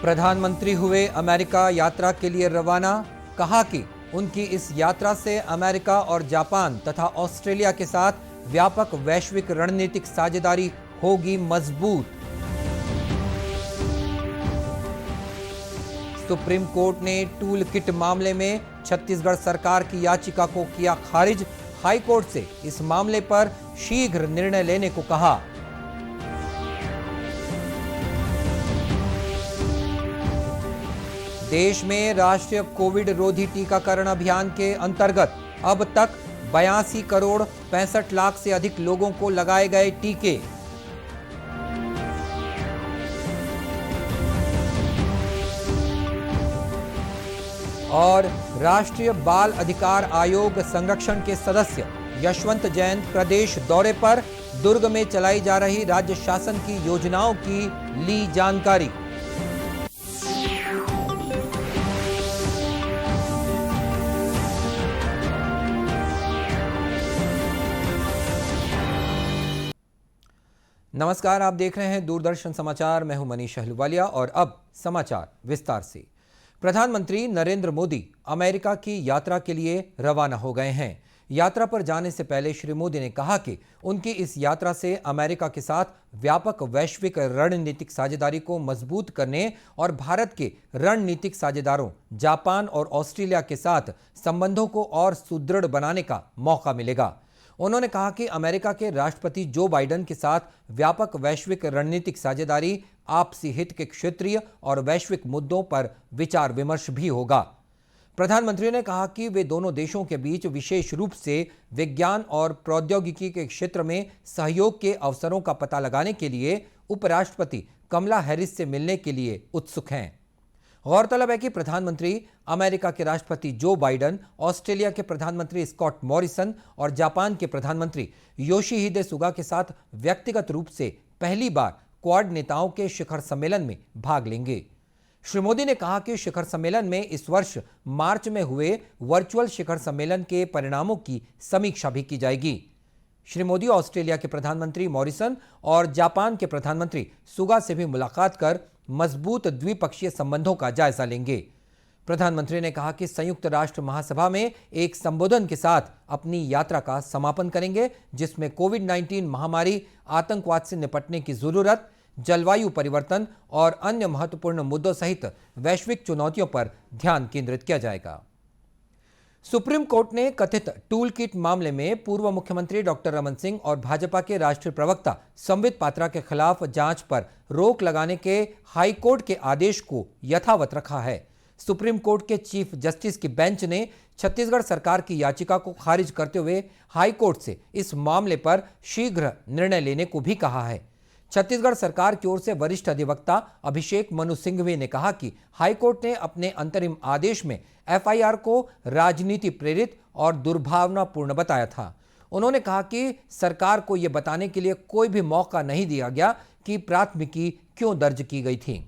प्रधानमंत्री हुए अमेरिका यात्रा के लिए रवाना। कहा कि उनकी इस यात्रा से अमेरिका और जापान तथा ऑस्ट्रेलिया के साथ व्यापक वैश्विक रणनीतिक साझेदारी होगी मजबूत। सुप्रीम कोर्ट ने टूल किट मामले में छत्तीसगढ़ सरकार की याचिका को किया खारिज। हाई कोर्ट से इस मामले पर शीघ्र निर्णय लेने को कहा। देश में राष्ट्रीय कोविड रोधी टीकाकरण अभियान के अंतर्गत अब तक 82 करोड़ 65 लाख से अधिक लोगों को लगाए गए टीके। और राष्ट्रीय बाल अधिकार आयोग संरक्षण के सदस्य यशवंत जैन प्रदेश दौरे पर। दुर्ग में चलाई जा रही राज्य शासन की योजनाओं की ली जानकारी। नमस्कार, आप देख रहे हैं दूरदर्शन समाचार। मैं हूं मनीष अहलूवालिया और अब समाचार विस्तार से। प्रधानमंत्री नरेंद्र मोदी अमेरिका की यात्रा के लिए रवाना हो गए हैं। यात्रा पर जाने से पहले श्री मोदी ने कहा कि उनकी इस यात्रा से अमेरिका के साथ व्यापक वैश्विक रणनीतिक साझेदारी को मजबूत करने और भारत के रणनीतिक साझेदारों जापान और ऑस्ट्रेलिया के साथ संबंधों को और सुदृढ़ बनाने का मौका मिलेगा। उन्होंने कहा कि अमेरिका के राष्ट्रपति जो बाइडेन के साथ व्यापक वैश्विक रणनीतिक साझेदारी, आपसी हित के क्षेत्रीय और वैश्विक मुद्दों पर विचार विमर्श भी होगा। प्रधानमंत्री ने कहा कि वे दोनों देशों के बीच विशेष रूप से विज्ञान और प्रौद्योगिकी के क्षेत्र में सहयोग के अवसरों का पता लगाने के लिए उपराष्ट्रपति कमला हैरिस से मिलने के लिए उत्सुक हैं। गौरतलब है कि प्रधानमंत्री अमेरिका के राष्ट्रपति जो बाइडेन, ऑस्ट्रेलिया के प्रधानमंत्री स्कॉट मॉरिसन और जापान के प्रधानमंत्री योशिहिदे सुगा के साथ व्यक्तिगत रूप से पहली बार क्वाड नेताओं के शिखर सम्मेलन में भाग लेंगे। श्री मोदी ने कहा कि शिखर सम्मेलन में इस वर्ष मार्च में हुए वर्चुअल शिखर सम्मेलन के परिणामों की समीक्षा भी की जाएगी। श्री मोदी ऑस्ट्रेलिया के प्रधानमंत्री मॉरिसन और जापान के प्रधानमंत्री सुगा से भी मुलाकात कर मजबूत द्विपक्षीय संबंधों का जायजा लेंगे। प्रधानमंत्री ने कहा कि संयुक्त राष्ट्र महासभा में एक संबोधन के साथ अपनी यात्रा का समापन करेंगे, जिसमें कोविड-19 महामारी, आतंकवाद से निपटने की जरूरत, जलवायु परिवर्तन और अन्य महत्वपूर्ण मुद्दों सहित वैश्विक चुनौतियों पर ध्यान केंद्रित किया जाएगा। सुप्रीम कोर्ट ने कथित टूल किट मामले में पूर्व मुख्यमंत्री डॉक्टर रमन सिंह और भाजपा के राष्ट्रीय प्रवक्ता संबित पात्रा के खिलाफ जांच पर रोक लगाने के हाई कोर्ट के आदेश को यथावत रखा है। सुप्रीम कोर्ट के चीफ जस्टिस की बेंच ने छत्तीसगढ़ सरकार की याचिका को खारिज करते हुए हाई कोर्ट से इस मामले पर शीघ्र निर्णय लेने को भी कहा है। छत्तीसगढ़ सरकार की ओर से वरिष्ठ अधिवक्ता अभिषेक मनु सिंघवी ने कहा कि हाईकोर्ट ने अपने अंतरिम आदेश में एफआईआर को राजनीति प्रेरित और दुर्भावनापूर्ण बताया था। उन्होंने कहा कि सरकार को यह बताने के लिए कोई भी मौका नहीं दिया गया कि प्राथमिकी क्यों दर्ज की गई थी।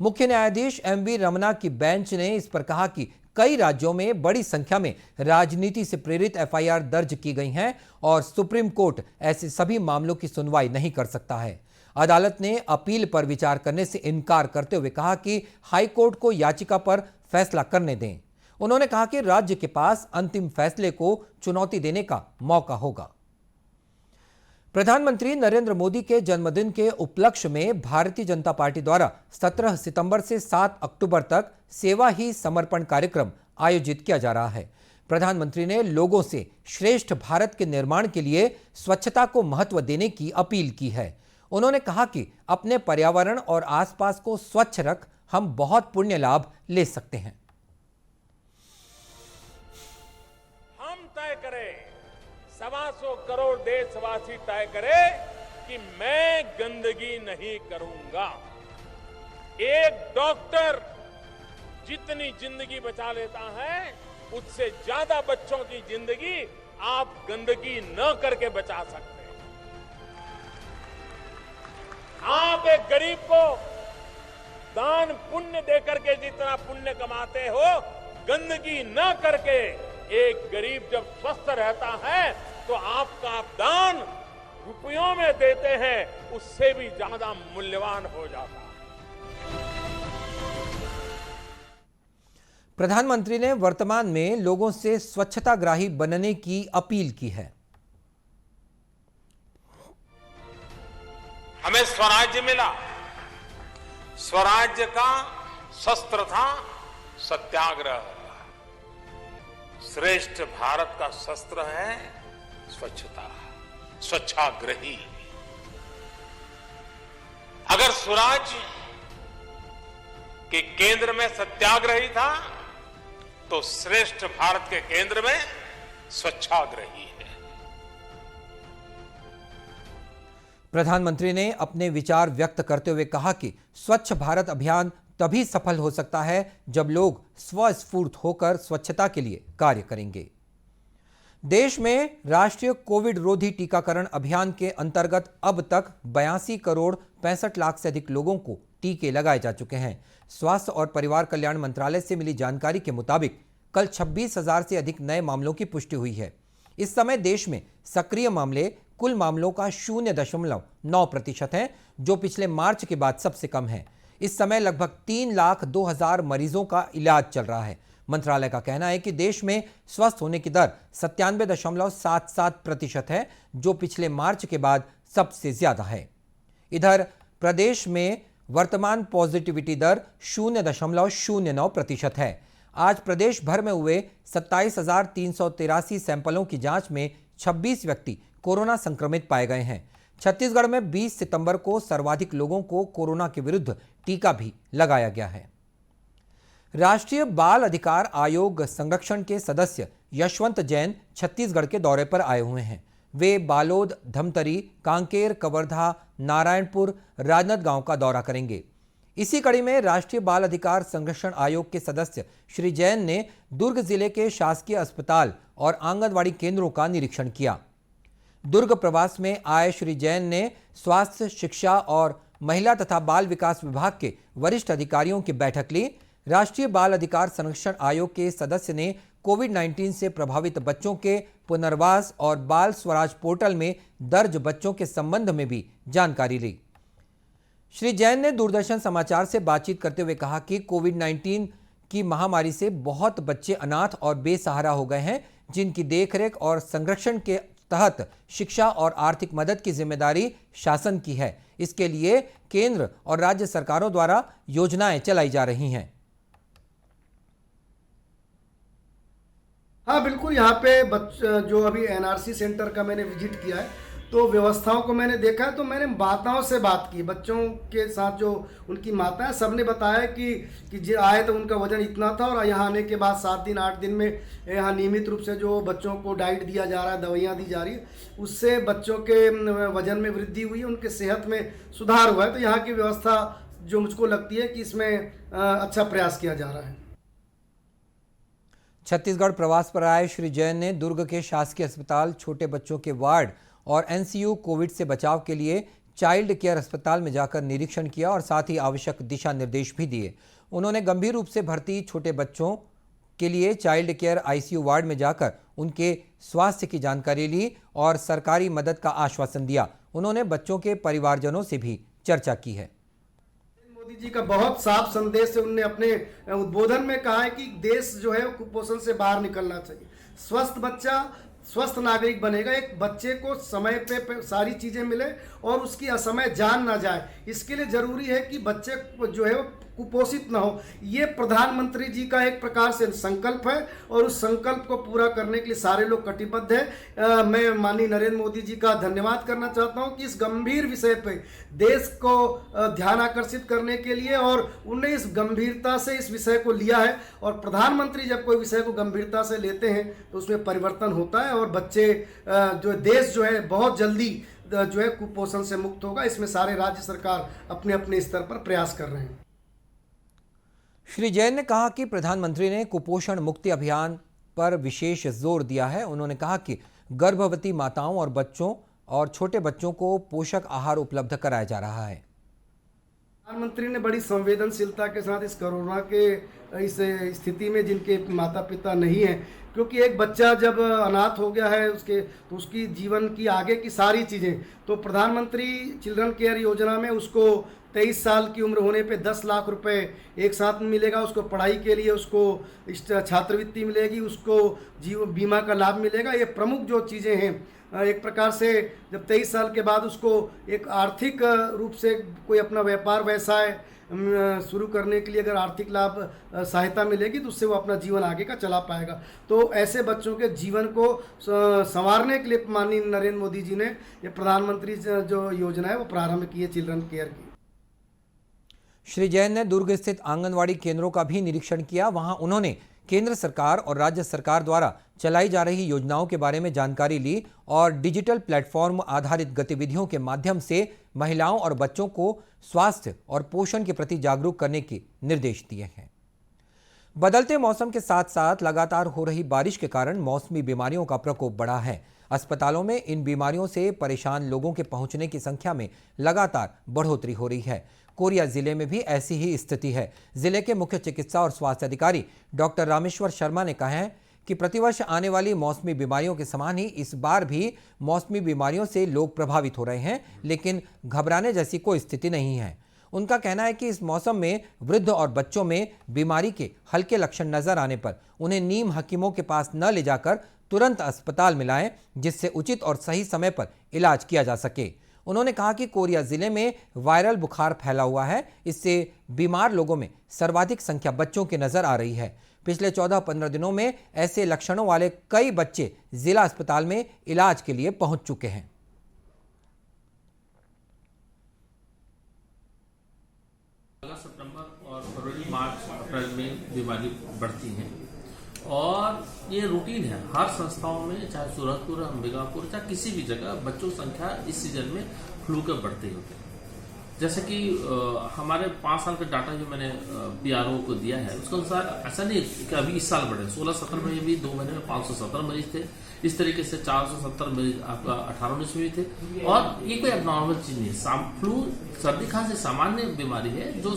मुख्य न्यायाधीश एमवी रमना की बेंच ने इस पर कहा कि कई राज्यों में बड़ी संख्या में राजनीति से प्रेरित एफआईआर दर्ज की गई हैं और सुप्रीम कोर्ट ऐसे सभी मामलों की सुनवाई नहीं कर सकता है। अदालत ने अपील पर विचार करने से इनकार करते हुए कहा कि हाई कोर्ट को याचिका पर फैसला करने दें। उन्होंने कहा कि राज्य के पास अंतिम फैसले को चुनौती देने का मौका होगा। प्रधानमंत्री नरेंद्र मोदी के जन्मदिन के उपलक्ष्य में भारतीय जनता पार्टी द्वारा 17 सितंबर से 7 अक्टूबर तक सेवा ही समर्पण कार्यक्रम आयोजित किया जा रहा है। प्रधानमंत्री ने लोगों से श्रेष्ठ भारत के निर्माण के लिए स्वच्छता को महत्व देने की अपील की है। उन्होंने कहा कि अपने पर्यावरण और आसपास को स्वच्छ रख हम बहुत पुण्य लाभ ले सकते हैं। हम तय करें, 125 करोड़ देशवासी तय करें कि मैं गंदगी नहीं करूंगा। एक डॉक्टर जितनी जिंदगी बचा लेता है, उससे ज्यादा बच्चों की जिंदगी आप गंदगी न करके बचा सकते हैं। आप एक गरीब को दान पुण्य देकर के जितना पुण्य कमाते हो, गंदगी न करके एक गरीब जब स्वस्थ रहता है तो आपका दान रुपयों में देते हैं, उससे भी ज्यादा मूल्यवान हो जाता है। प्रधानमंत्री ने वर्तमान में लोगों से स्वच्छताग्राही बनने की अपील की है। हमें स्वराज्य मिला, स्वराज्य का शस्त्र था सत्याग्रह। श्रेष्ठ भारत का शस्त्र है स्वच्छता, स्वच्छाग्रही। अगर स्वराज्य के केंद्र में सत्याग्रही था तो श्रेष्ठ भारत के केंद्र में स्वच्छाग्रही है। प्रधानमंत्री ने अपने विचार व्यक्त करते हुए कहा कि स्वच्छ भारत अभियान तभी सफल हो सकता है जब लोग स्वस्फूर्त होकर स्वच्छता के लिए कार्य करेंगे। देश में राष्ट्रीय कोविड रोधी टीकाकरण अभियान के अंतर्गत अब तक 82 करोड़ 65 लाख से अधिक लोगों को टीके लगाए जा चुके हैं। स्वास्थ्य और परिवार कल्याण मंत्रालय से मिली जानकारी के मुताबिक कल 26,000 से अधिक नए मामलों की पुष्टि हुई है। इस समय देश में सक्रिय मामले कुल मामलों का 0.9% है, जो पिछले मार्च के बाद सबसे कम है। इस समय लगभग 3,02,000 मरीजों का इलाज चल रहा है। मंत्रालय का कहना है कि देश में स्वस्थ होने की दर 97.77% है, जो पिछले मार्च के बाद सबसे ज्यादा है। इधर प्रदेश में वर्तमान पॉजिटिविटी दर 0.09% है। आज प्रदेश भर में हुए 27,383 सैंपलों की जांच में 26 व्यक्ति कोरोना संक्रमित पाए गए हैं। छत्तीसगढ़ में 20 सितंबर को सर्वाधिक लोगों को कोरोना के विरुद्ध टीका भी लगाया गया है। राष्ट्रीय बाल अधिकार आयोग संरक्षण के सदस्य यशवंत जैन छत्तीसगढ़ के दौरे पर आए हुए हैं। वे बालोद, धमतरी, कांकेर, कवर्धा, नारायणपुर, राजनांदगांव का दौरा करेंगे। इसी कड़ी में राष्ट्रीय बाल अधिकार संरक्षण आयोग के सदस्य श्री जैन ने दुर्ग जिले के शासकीय अस्पताल और आंगनवाड़ी केंद्रों का निरीक्षण किया। दुर्ग प्रवास में आए श्री जैन ने स्वास्थ्य, शिक्षा और महिला तथा बाल विकास विभाग के वरिष्ठ अधिकारियों की बैठक ली। राष्ट्रीय बाल अधिकार संरक्षण आयोग के सदस्य ने कोविड-19 से प्रभावित बच्चों के पुनर्वास और बाल स्वराज पोर्टल में दर्ज बच्चों के संबंध में भी जानकारी ली। श्री जैन ने दूरदर्शन समाचार से बातचीत करते हुए कहा कि कोविड-19 की महामारी से बहुत बच्चे अनाथ और बेसहारा हो गए हैं, जिनकी देखरेख और संरक्षण के तहत शिक्षा और आर्थिक मदद की जिम्मेदारी शासन की है। इसके लिए केंद्र और राज्य सरकारों द्वारा योजनाएं चलाई जा रही हैं। हाँ बिल्कुल, यहाँ पे जो अभी एनआरसी सेंटर का मैंने विजिट किया है तो व्यवस्थाओं को मैंने देखा है। तो मैंने माताओं से बात की, बच्चों के साथ जो उनकी माताएं, सबने बताया कि जो आए तो उनका वजन इतना था और यहाँ आने के बाद 7 दिन 8 दिन में यहाँ नियमित रूप से जो बच्चों को डाइट दिया जा रहा है, दवाइयाँ दी जा रही है, उससे बच्चों के वजन में वृद्धि हुई है, उनके सेहत में सुधार हुआ है। तो यहाँ की व्यवस्था जो मुझको लगती है कि इसमें अच्छा प्रयास किया जा रहा है। छत्तीसगढ़ प्रवास पर आए श्री जैन ने दुर्ग के शासकीय अस्पताल, छोटे बच्चों के वार्ड और एनसीयू कोविड से बचाव के लिए चाइल्ड केयर अस्पताल में जाकर निरीक्षण किया और साथ ही आवश्यक दिशा निर्देश भी दिए। उन्होंने गंभीर रूप से भर्ती छोटे बच्चों के लिए चाइल्ड केयर आईसीयू वार्ड में जाकर उनके स्वास्थ्य की जानकारी ली और सरकारी मदद का आश्वासन दिया। उन्होंने बच्चों के परिवारजनों से भी चर्चा की है। मोदी जी का बहुत साफ संदेश है, उनने अपने उद्बोधन में कहा है कि देश जो है कुपोषण से बाहर निकलना चाहिए। स्वस्थ बच्चा स्वस्थ नागरिक बनेगा। एक बच्चे को समय पे सारी चीजें मिले और उसकी असमय जान ना जाए, इसके लिए जरूरी है कि बच्चे जो है कुपोषित ना हो। ये प्रधानमंत्री जी का एक प्रकार से संकल्प है और उस संकल्प को पूरा करने के लिए सारे लोग कटिबद्ध हैं। मैं माननीय नरेंद्र मोदी जी का धन्यवाद करना चाहता हूं कि इस गंभीर विषय पे देश को ध्यान आकर्षित करने के लिए और उन्हें इस गंभीरता से इस विषय को लिया है। और प्रधानमंत्री जब कोई विषय को गंभीरता से लेते हैं तो उसमें परिवर्तन होता है और बच्चे जो देश जो है बहुत जल्दी जो है कुपोषण से मुक्त होगा। इसमें सारे राज्य सरकार अपने अपने स्तर पर प्रयास कर रहे हैं। श्री जैन ने कहा कि प्रधानमंत्री ने कुपोषण मुक्ति अभियान पर विशेष जोर दिया है। उन्होंने कहा कि गर्भवती माताओं और बच्चों और छोटे बच्चों को पोषक आहार उपलब्ध कराया जा रहा है। प्रधानमंत्री ने बड़ी संवेदनशीलता के साथ इस कोरोना के इस स्थिति में जिनके माता पिता नहीं है, क्योंकि एक बच्चा जब अनाथ हो गया है तो उसकी जीवन की आगे की सारी चीज़ें तो प्रधानमंत्री चिल्ड्रन केयर योजना में उसको 23 साल की उम्र होने पे 10 लाख रुपए एक साथ में मिलेगा उसको, पढ़ाई के लिए उसको छात्रवृत्ति मिलेगी, उसको जीवन बीमा का लाभ मिलेगा। ये प्रमुख जो चीज़ें हैं, एक प्रकार से जब 23 साल के बाद उसको एक आर्थिक रूप से कोई अपना व्यापार व्यवसाय शुरू करने के लिए अगर आर्थिक लाभ सहायता मिलेगी तो उससे वो अपना जीवन आगे का चला पाएगा। तो ऐसे बच्चों के जीवन को संवारने के लिए माननीय नरेंद्र मोदी जी ने ये प्रधानमंत्री जो योजना है वो प्रारंभ की है, चिल्ड्रन केयर की। श्री जैन ने दुर्ग स्थित आंगनवाड़ी केंद्रों का भी निरीक्षण किया। वहां उन्होंने केंद्र सरकार और राज्य सरकार द्वारा चलाई जा रही योजनाओं के बारे में जानकारी ली और डिजिटल प्लेटफॉर्म आधारित गतिविधियों के माध्यम से महिलाओं और बच्चों को स्वास्थ्य और पोषण के प्रति जागरूक करने के निर्देश दिए हैं। बदलते मौसम के साथ साथ लगातार हो रही बारिश के कारण मौसमी बीमारियों का प्रकोप बढ़ा है। अस्पतालों में इन बीमारियों से परेशान लोगों के पहुंचने की संख्या में लगातार बढ़ोतरी हो रही है। कोरिया जिले में भी ऐसी ही स्थिति है। जिले के मुख्य चिकित्सा और स्वास्थ्य अधिकारी डॉक्टर रामेश्वर शर्मा ने कहा है कि प्रतिवर्ष आने वाली मौसमी बीमारियों के समान ही इस बार भी मौसमी बीमारियों से लोग प्रभावित हो रहे हैं, लेकिन घबराने जैसी कोई स्थिति नहीं है। उनका कहना है कि इस मौसम में वृद्ध और बच्चों में बीमारी के हल्के लक्षण नजर आने पर उन्हें नीम हकीमों के पास न ले जाकर तुरंत अस्पताल में लाएं, जिससे उचित और सही समय पर इलाज किया जा सके। उन्होंने कहा कि कोरिया जिले में वायरल बुखार फैला हुआ है, इससे बीमार लोगों में सर्वाधिक संख्या बच्चों की नजर आ रही है। पिछले 14-15 दिनों में ऐसे लक्षणों वाले कई बच्चे जिला अस्पताल में इलाज के लिए पहुंच चुके हैं। 16 सितंबर और फरवरी, मार्च, अप्रैल में बीमारी बढ़ती है और ये रूटीन है हर संस्थाओं में, चाहे सूरजपुर, अंबिकापुर, चाहे किसी भी जगह बच्चों की संख्या इस सीजन में फ्लू के बढ़ते होते हैं। जैसे कि हमारे 5 साल का डाटा जो मैंने PRO को दिया है उसके अनुसार ऐसा नहीं कि अभी इस साल बढ़े। 16-17 में भी 2 महीने में 517 मरीज थे, इस तरीके से 470 मरीज आपका 18-19 में भी थे। और ये कोई एबनॉर्मल चीज नहीं है। फ्लू सर्दी खांसी सामान्य बीमारी है जो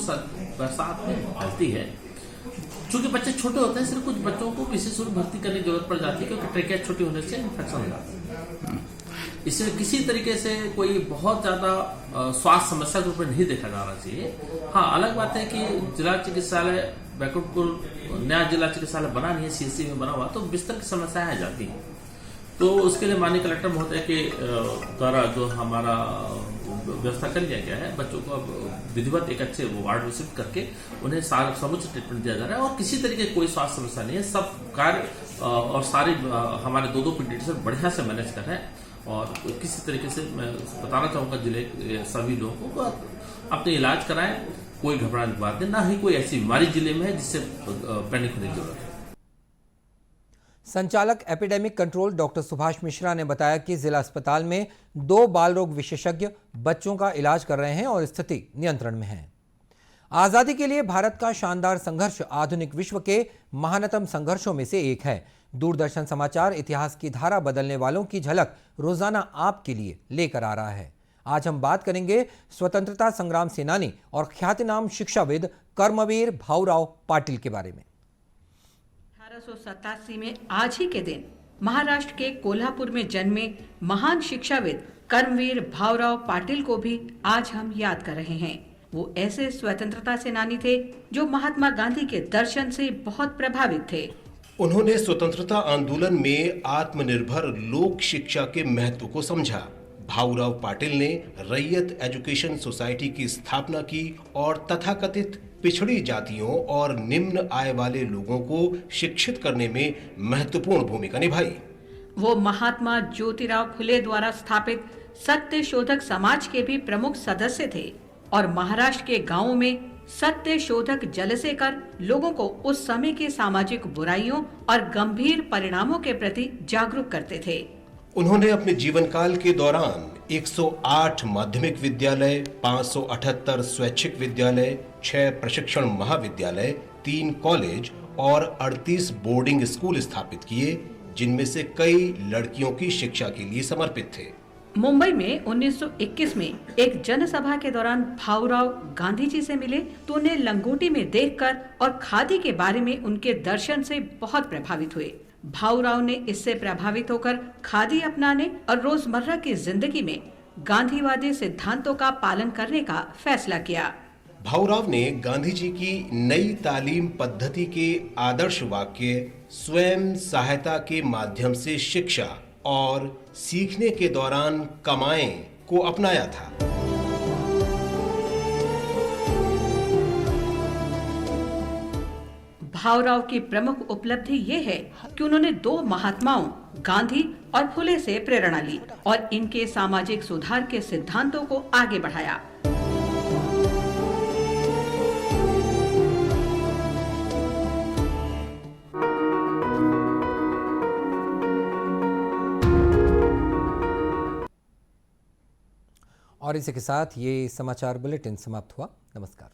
बरसात में फैलती है। चूंकि बच्चे छोटे होते हैं, सिर्फ कुछ बच्चों को विशेष रूप भर्ती करने की जरूरत पड़ जाती है क्योंकि ट्रेकिया छोटी होने से इन्फेक्शन हो जाता है। इससे किसी तरीके से कोई बहुत ज्यादा स्वास्थ्य समस्या के ऊपर नहीं देखा जाना चाहिए। हाँ, अलग बात है कि जिला चिकित्सालय बैकुंठपुर नया जिला चिकित्सालय बना नहीं है, CSC में बना हुआ, तो बिस्तर की समस्याएं आ जाती हैं। तो उसके लिए माननीय कलेक्टर महोदय के द्वारा जो हमारा व्यवस्था कर लिया गया है, बच्चों को अब विधिवत एक अच्छे वार्ड विजिट करके उन्हें समुचित ट्रीटमेंट दिया जा रहा है और किसी तरीके की कोई स्वास्थ्य समस्या नहीं है। सब कार्य और सारे हमारे 2 पीडियाट्रिशियन बढ़िया से मैनेज कर रहे हैं और किसी तरीके से मैं बताना चाहूंगा जिले के सभी लोगों को अपने इलाज कराएं, कोई घबराने की बात नहीं, ना ही कोई ऐसी बीमारी जिले में है जिससे पैनिक होने की जरूरत है। संचालक epidemic control doctor Subhash Mishra ने बताया कि जिला अस्पताल में 2 बाल रोग विशेषज्ञ बच्चों का इलाज कर रहे हैं और स्थिति नियंत्रण में है। आजादी के लिए भारत का शानदार संघर्ष आधुनिक विश्व के महानतम संघर्षों में से एक है। दूरदर्शन समाचार इतिहास की धारा बदलने वालों की झलक रोजाना आपके लिए लेकर आ रहा है। आज हम बात करेंगे स्वतंत्रता संग्राम सेनानी और ख्यातिनाम शिक्षाविद कर्मवीर भाऊराव पाटिल के बारे में। 1887 में आज ही के दिन महाराष्ट्र के कोल्हापुर में जन्मे महान शिक्षाविद कर्मवीर भाऊराव पाटिल को भी आज हम याद कर रहे हैं। वो ऐसे स्वतंत्रता सेनानी थे जो महात्मा गांधी के दर्शन से बहुत प्रभावित थे। उन्होंने स्वतंत्रता आंदोलन में आत्मनिर्भर लोक शिक्षा के महत्व को समझा। भाऊराव पाटिल ने रैयत एजुकेशन सोसाइटी की स्थापना की और तथाकथित पिछड़ी जातियों और निम्न आय वाले लोगों को शिक्षित करने में महत्वपूर्ण भूमिका निभाई। वो महात्मा ज्योतिराव फुले द्वारा स्थापित सत्य शोधक समाज के भी प्रमुख सदस्य थे और महाराष्ट्र के गांवों में सत्य शोधक जलसे कर लोगों को उस समय के सामाजिक बुराइयों और गंभीर परिणामों के प्रति जागरूक करते थे। उन्होंने अपने जीवन काल के दौरान 108 माध्यमिक विद्यालय, 578 स्वैच्छिक विद्यालय, 6 प्रशिक्षण महाविद्यालय, 3 कॉलेज और 38 बोर्डिंग स्कूल स्थापित किए, जिनमें से कई लड़कियों की शिक्षा के लिए समर्पित थे। मुंबई में 1921 में एक जनसभा के दौरान भाऊराव गांधी जी से मिले तो उन्हें लंगोटी में देखकर और खादी के बारे में उनके दर्शन से बहुत प्रभावित हुए। भाऊराव ने इससे प्रभावित होकर खादी अपनाने और रोजमर्रा की जिंदगी में गांधीवादी सिद्धांतों का पालन करने का फैसला किया। भाऊराव ने गांधी जी की नई तालीम पद्धति के आदर्श वाक्य स्वयं सहायता के माध्यम से शिक्षा और सीखने के दौरान कमाएं को अपनाया था। भाऊराव की प्रमुख उपलब्धि ये है कि उन्होंने दो महात्माओं गांधी और फुले से प्रेरणा ली और इनके सामाजिक सुधार के सिद्धांतों को आगे बढ़ाया। और इसी के साथ ये समाचार बुलेटिन समाप्त हुआ। नमस्कार।